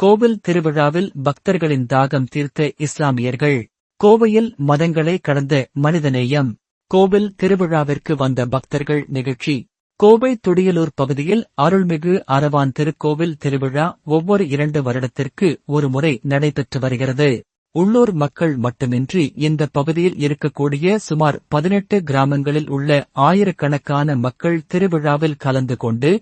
கோவில் திருவிழாவில் பக்தர்களின் தாகம் தீர்த்த இஸ்லாமியர்கள். கோவையில் மதங்களை கடந்த மனிதநேயம். கோவில் திருவிழாவிற்கு வந்த பக்தர்கள் நிகழ்ச்சி. கோவை துடியலூர் பகுதியில் அருள்மிகு அரவான் திருக்கோவில் திருவிழா ஒவ்வொரு 2 வருடத்திற்கு ஒரு முறை நடைபெற்று வருகிறது. உள்ளூர் மக்கள் மட்டுமின்றி இந்த பகுதியில் இருக்கக்கூடிய சுமார் 18 கிராமங்களில் உள்ள ஆயிரக்கணக்கான மக்கள் திருவிழாவில் கலந்து கொண்டு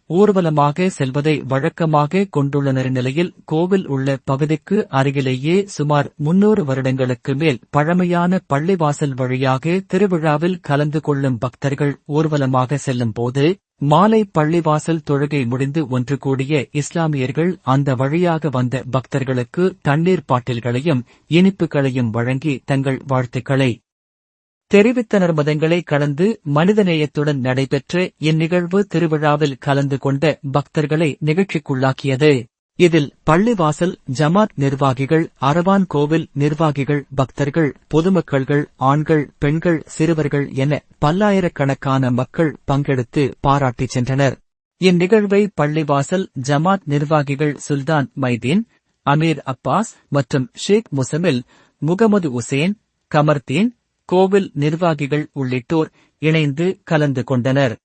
ஊர்வலமாக செல்வதை வழக்கமாக கொண்டுள்ளனர். நிலையில் கோவில் உள்ள பகுதிக்கு அருகிலேயே சுமார் 300 வருடங்களுக்கு மேல் பழமையான பள்ளிவாசல் வழியாக திருவிழாவில் கலந்து கொள்ளும் பக்தர்கள் ஊர்வலமாக செல்லும் போது மாலை பள்ளிவாசல் தொழுகை முடிந்து ஒன்று கூடிய இஸ்லாமியர்கள் அந்த வழியாக வந்த பக்தர்களுக்கு தண்ணீர் பாட்டில்களையும் இனிப்புகளையும் வழங்கி தங்கள் வாழ்த்துக்களை தெரிவித்தனர். மதங்களை கடந்து மனிதநேயத்துடன் நடைபெற்ற இந்நிகழ்வு திருவிழாவில் கலந்து கொண்ட பக்தர்களை நிகழ்ச்சிக்குள்ளாக்கியது. இதில் பள்ளிவாசல் ஜமாத் நிர்வாகிகள், அரவான் கோவில் நிர்வாகிகள், பக்தர்கள், பொதுமக்கள்கள், ஆண்கள், பெண்கள், சிறுவர்கள் என பல்லாயிரக்கணக்கான மக்கள் பங்கெடுத்து பாராட்டிச் சென்றனர். இந்நிகழ்வை பள்ளிவாசல் ஜமாத் நிர்வாகிகள் சுல்தான் மைதீன், அமீர் அப்பாஸ் மற்றும் ஷேக் முசமில், முகமது உசேன், கமர்தீன், கோவில் நிர்வாகிகள் உள்ளிட்டோர் இணைந்து கலந்து கொண்டனர்.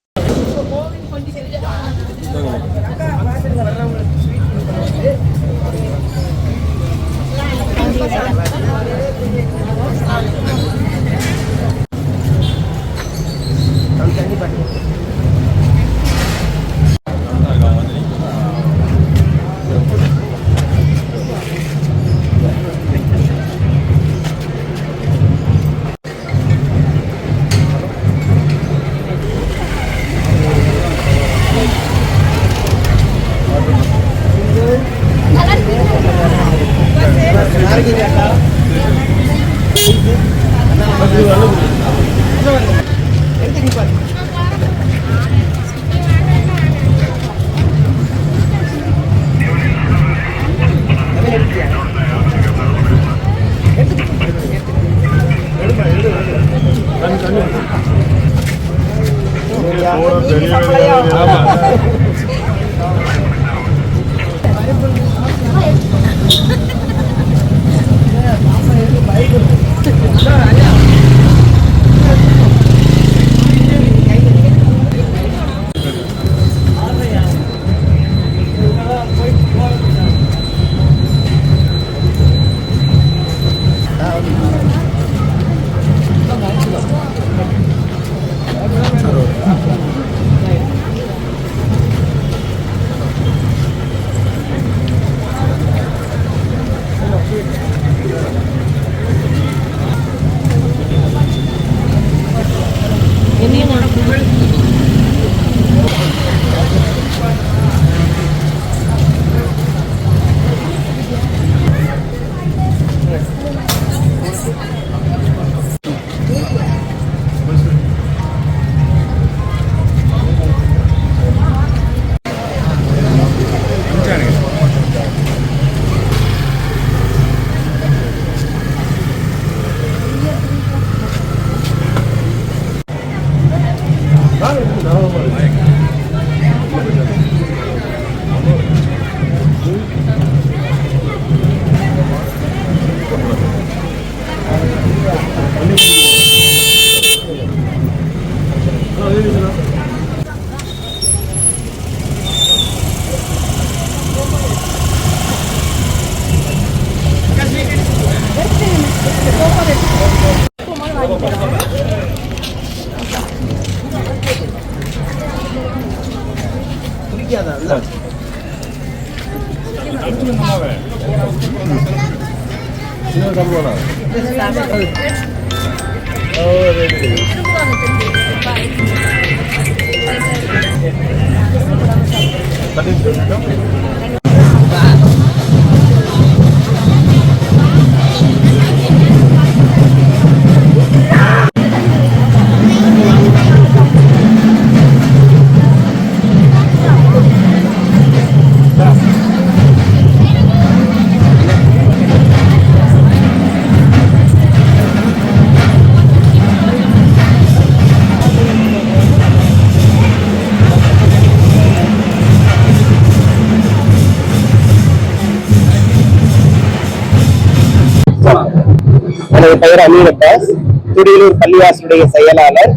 எனது பெயர் அமீர் அப்பாஸ், துடியலூர் பள்ளிவாசலுடைய செயலாளர்.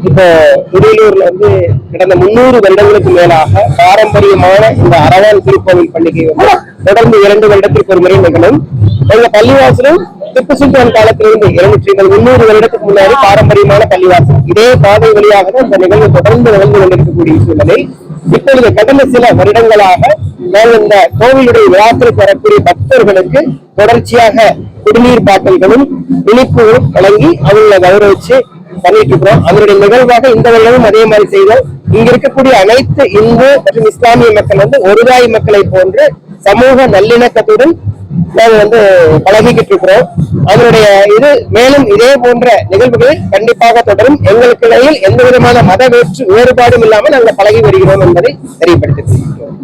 இப்போ துடியலூர்ல கடந்த 300 வருடங்களுக்கு மேலாக பாரம்பரியமான இந்த அரவான் திருக்கோவில் பண்டிகை தொடர்ந்து 2 வருடத்திற்கு ஒரு முறை நிகழும். எங்க பள்ளிவாசலும் திப்பு சுல்தான் காலத்திலிருந்து 300 வருடத்துக்கு முன்னாடி பாரம்பரியமான பள்ளிவாசல். இதே பாதை வழியாக தான் இந்த நிகழ்வு தொடர்ந்து நிகழ்ந்து கொண்டிருக்கக்கூடிய சூழலை இப்பொழுது கடந்த சில வருடங்களாக நாங்கள் இந்த கோவிலுடைய விழாக்களுக்கு வரக்கூடிய பக்தர்களுக்கு தொடர்ச்சியாக குடிநீர் பாட்டில்களும் இனிப்புகளும் வழங்கி அவங்களை கௌரவிச்சு பண்ணிட்டு இருக்கிறோம். அதனுடைய நிகழ்வாக இந்த வருடமும் அதே மாதிரி செய்தோம். இங்க இருக்கக்கூடிய அனைத்து இந்து மற்றும் இஸ்லாமிய மக்கள் ஒருதாய் மக்களை போன்று சமூக நல்லிணக்கத்துடன் நாங்கள் பழகிக்கிட்டு இருக்கிறோம். அதனுடைய மேலும் இதே போன்ற நிகழ்வுகள் கண்டிப்பாக தொடரும். எங்களுக்கு இடையில் எந்த விதமான மத வேறுபாடும் இல்லாமல் நாங்கள் பழகி வருகிறோம் என்பதை தெரியப்படுத்தியிருக்கிறோம்.